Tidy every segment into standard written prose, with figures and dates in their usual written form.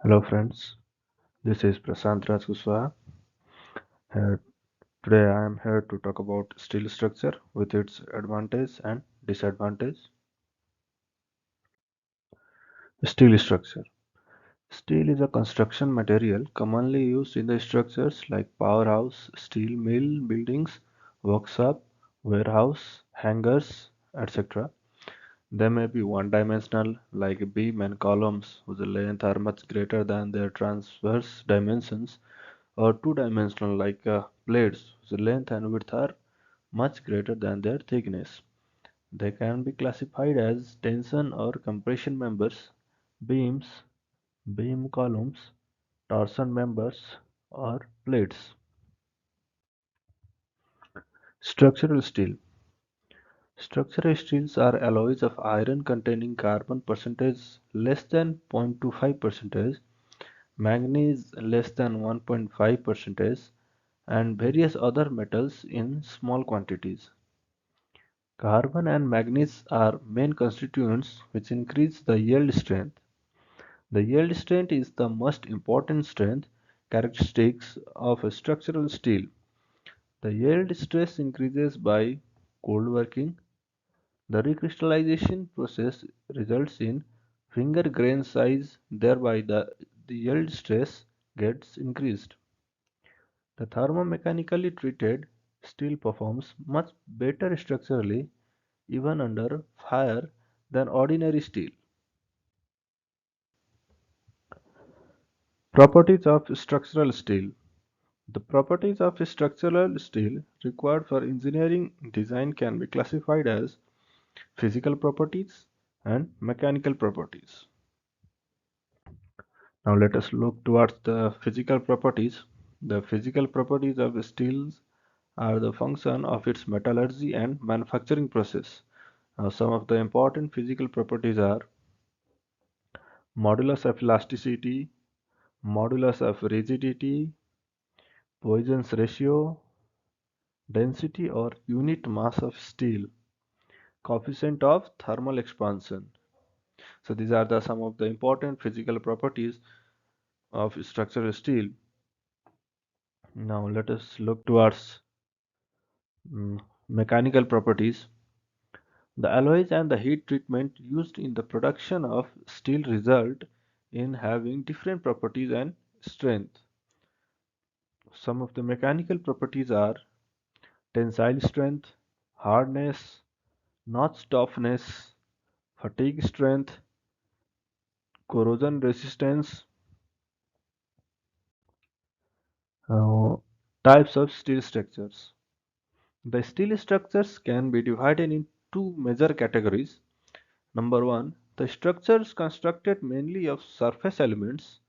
Hello friends, this is Prasant Raj Kuswaha. Here, today I am here to talk about steel structure with its advantage and disadvantage. Steel structure. Steel is a construction material commonly used in the structures like powerhouse, steel mill buildings, workshop, warehouse, hangars, etc. They may be one-dimensional like beam and columns whose length are much greater than their transverse dimensions, or two-dimensional like plates whose length and width are much greater than their thickness. They can be classified as tension or compression members, beams, beam columns, torsion members, or plates. Structural steel. Structural steels are alloys of iron containing carbon percentage less than 0.25%, manganese less than 1.5%, and various other metals in small quantities. Carbon and manganese are main constituents which increase the yield strength. The yield strength is the most important strength characteristics of a structural steel. The yield stress increases by cold working. The recrystallization process results in finger grain size, thereby the yield stress gets increased. The thermomechanically treated steel performs much better structurally even under fire than ordinary steel. Properties of structural steel. The properties of structural steel required for engineering design can be classified as physical properties and mechanical properties. Now let us look towards the physical properties. The physical properties of steels are the function of its metallurgy and manufacturing process. Now some of the important physical properties are modulus of elasticity, modulus of rigidity, Poisson's ratio, density or unit mass of steel, coefficient of thermal expansion. So these are the some of the important physical properties of structural steel. Now let us look towards mechanical properties. The alloys and the heat treatment used in the production of steel result in having different properties and strength. Some of the mechanical properties are tensile strength, hardness, notch toughness, fatigue strength, corrosion resistance. Uh, Types of steel structures. The steel structures can be divided in two major categories. Number one, the structures constructed mainly of surface elements,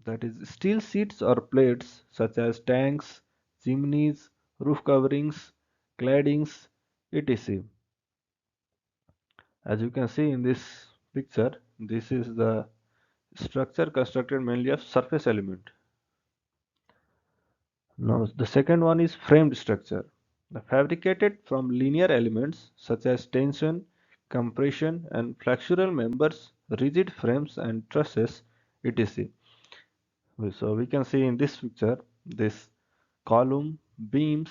that is, steel sheets or plates such as tanks, chimneys, roof coverings, claddings, etc. As you can see in this picture, this is the structure constructed mainly of surface element. Now the second one is framed structure. Fabricated from linear elements such as tension, compression and flexural members, rigid frames and trusses, etc. So we can see in this picture this column, beams.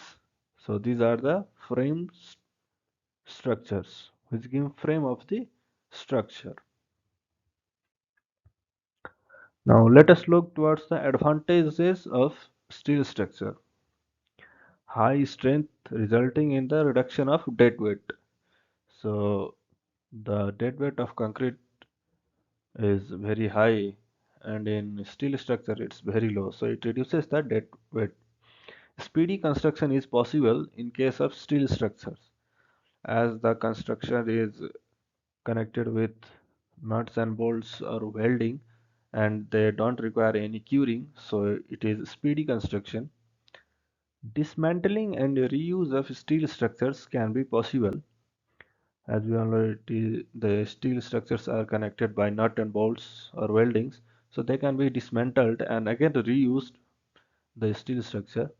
So these are the frame structures which give frame of the structure. Now let us look towards the advantages of steel structure. High strength resulting in the reduction of dead weight. So the dead weight of concrete is very high and in steel structure it's very low. So it reduces the dead weight. Speedy construction is possible in case of steel structures as the construction is connected with nuts and bolts or welding and they don't require any curing, so it is speedy construction. Dismantling and reuse of steel structures can be possible. As we already, the steel structures are connected by nut and bolts or weldings, so they can be dismantled and again reused the steel structure.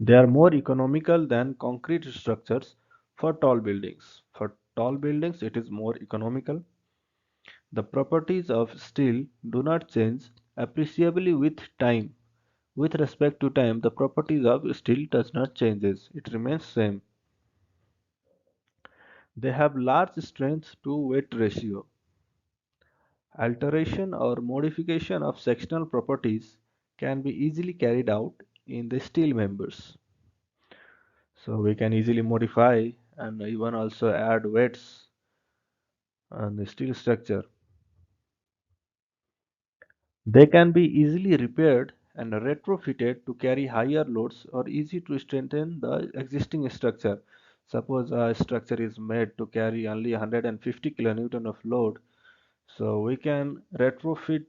They are more economical than concrete structures for tall buildings. For tall buildings, it is more economical. The properties of steel do not change appreciably with time. With respect to time, the properties of steel does not changes. It remains same. They have large strength to weight ratio. Alteration or modification of sectional properties can be easily carried out in the steel members. So we can easily modify and even also add weights on the steel structure. They can be easily repaired and retrofitted to carry higher loads or easy to strengthen the existing structure. Suppose a structure is made to carry only 150 kilonewton of load, so we can retrofit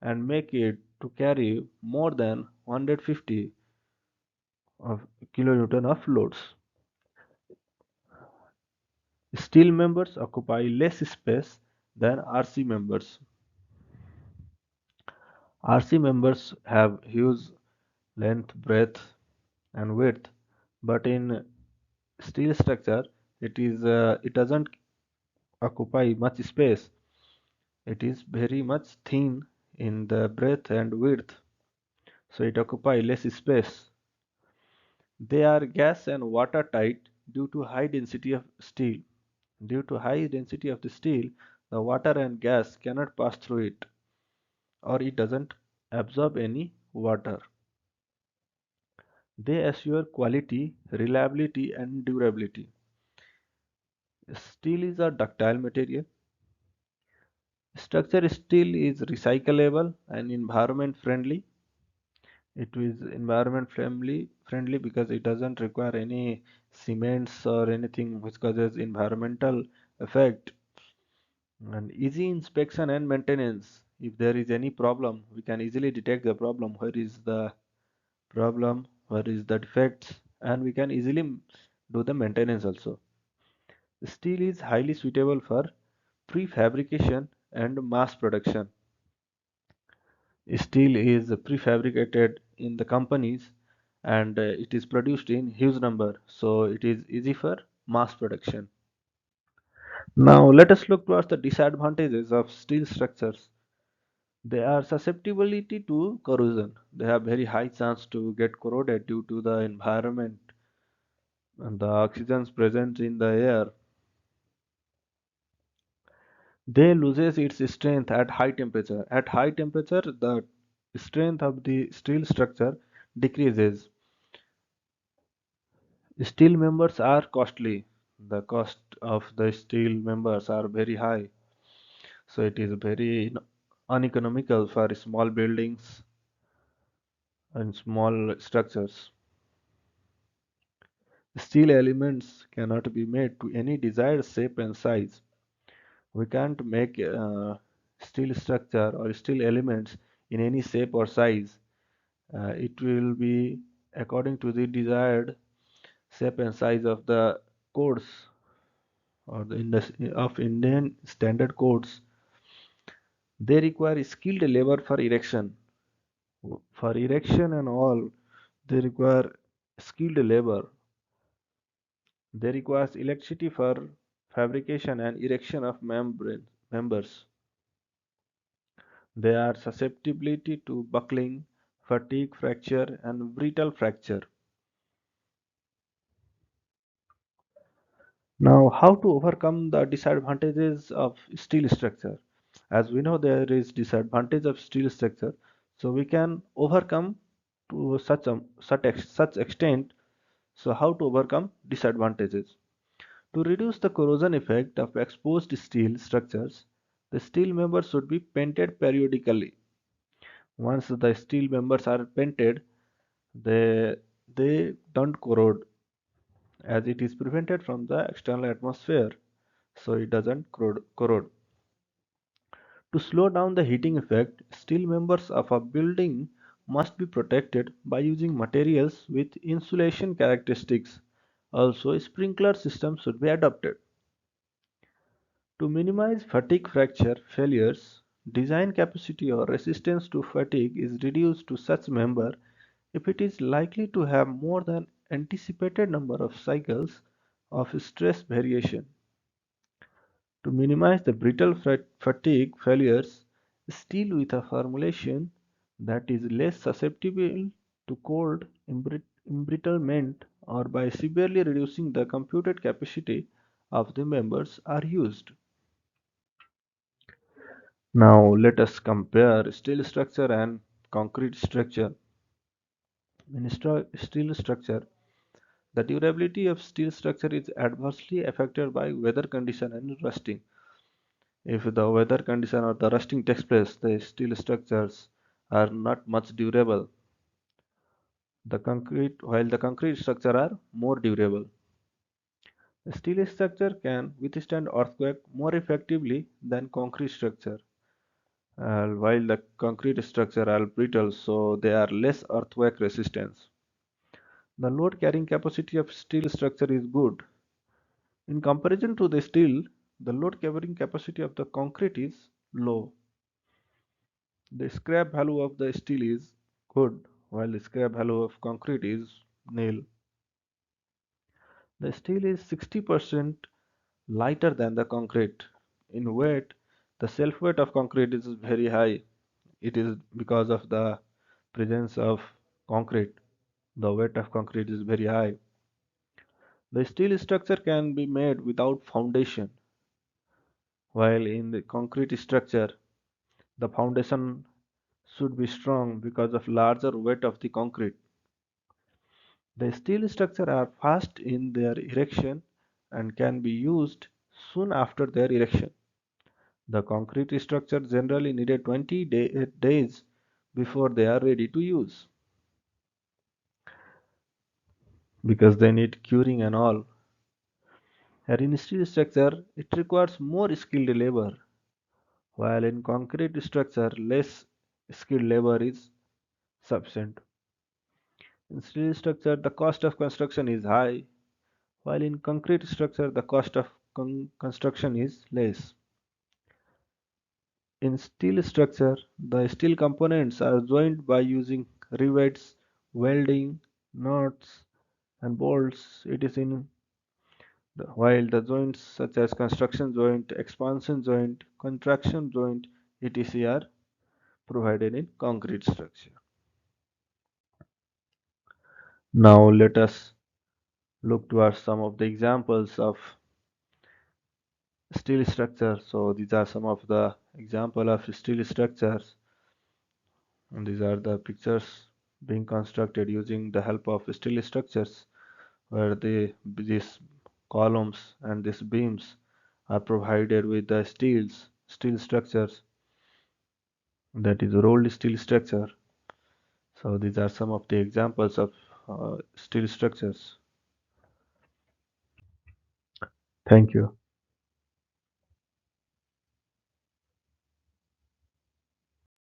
and make it to carry more than 150 of kilonewton of loads. Steel members occupy less space than RC members. RC members have huge length, breadth, and width, but in steel structure, it doesn't occupy much space. It is very much thin in the breadth and width, so it occupies less space. They are gas and watertight due to high density of steel. Due to high density of the steel, the water and gas cannot pass through it, or it doesn't absorb any water. They assure quality, reliability, and durability. Steel is a ductile material. Structure steel is recyclable and environment friendly. It is environment friendly because it doesn't require any cements or anything which causes environmental effect. And easy inspection and maintenance. If there is any problem, we can easily detect the problem. Where is the problem? Where is the defects? And we can easily do the maintenance also. Steel is highly suitable for prefabrication and mass production. Steel is prefabricated in the companies and it is produced in huge number, so it is easy for mass production. Now let us look towards the disadvantages of steel structures. They are susceptibility to corrosion. They have very high chance to get corroded due to the environment and the oxygens present in the air. They loses its strength at high temperature. At high temperature, the strength of the steel structure decreases. Steel members are costly. The cost of the steel members are very high, so it is very uneconomical for small buildings and small structures. Steel elements cannot be made to any desired shape and size. We can't make steel structure or steel elements in any shape or size. It will be according to the desired shape and size of the codes or of Indian standard codes. They require skilled labor for erection. For erection and all, they require skilled labor. They require electricity for fabrication and erection of members. They are susceptibility to buckling, fatigue fracture, and brittle fracture. Now, how to overcome the disadvantages of steel structure? As we know, there is disadvantage of steel structure, so we can overcome to such extent. So, how to overcome disadvantages? To reduce the corrosion effect of exposed steel structures, the steel members should be painted periodically. Once the steel members are painted, they don't corrode as it is prevented from the external atmosphere, so it doesn't corrode. To slow down the heating effect, steel members of a building must be protected by using materials with insulation characteristics. Also, sprinkler systems should be adopted. To minimize fatigue fracture failures, design capacity or resistance to fatigue is reduced to such member if it is likely to have more than anticipated number of cycles of stress variation. To minimize the brittle fatigue failures, steel with a formulation that is less susceptible to cold embrittlement or by severely reducing the computed capacity of the members are used. Now let us compare steel structure and concrete structure. In steel structure, the durability of steel structure is adversely affected by weather condition and rusting. If the weather condition or the rusting takes place, the steel structures are not much durable. While the concrete structure are more durable. A steel structure can withstand earthquake more effectively than concrete structure. While the concrete structure are brittle, so they are less earthquake resistance. The load carrying capacity of steel structure is good. In comparison to the steel, the load carrying capacity of the concrete is low. The scrap value of the steel is good, while the scrap value of concrete is nil. The steel is 60% lighter than the concrete. In weight, the self weight of concrete is very high. It is because of the presence of concrete. The weight of concrete is very high. The steel structure can be made without foundation, while in the concrete structure, the foundation should be strong because of larger weight of the concrete. The steel structures are fast in their erection and can be used soon after their erection. The concrete structure generally needed 20 days before they are ready to use because they need curing and all. And in steel structure, it requires more skilled labor, while in concrete structure, less skilled labor is sufficient. In steel structure, the cost of construction is high, while in concrete structure, the cost of construction is less. In steel structure, the steel components are joined by using rivets, welding, nuts, and bolts. It is in while the joints such as construction joint, expansion joint, contraction joint, etc. are provided in concrete structure. Now let us look towards some of the examples of steel structure. So these are some of the example of steel structures, and these are the pictures being constructed using the help of steel structures, where these columns and these beams are provided with the steel structures, that is rolled steel structure. So these are some of the examples of steel structures. Thank you.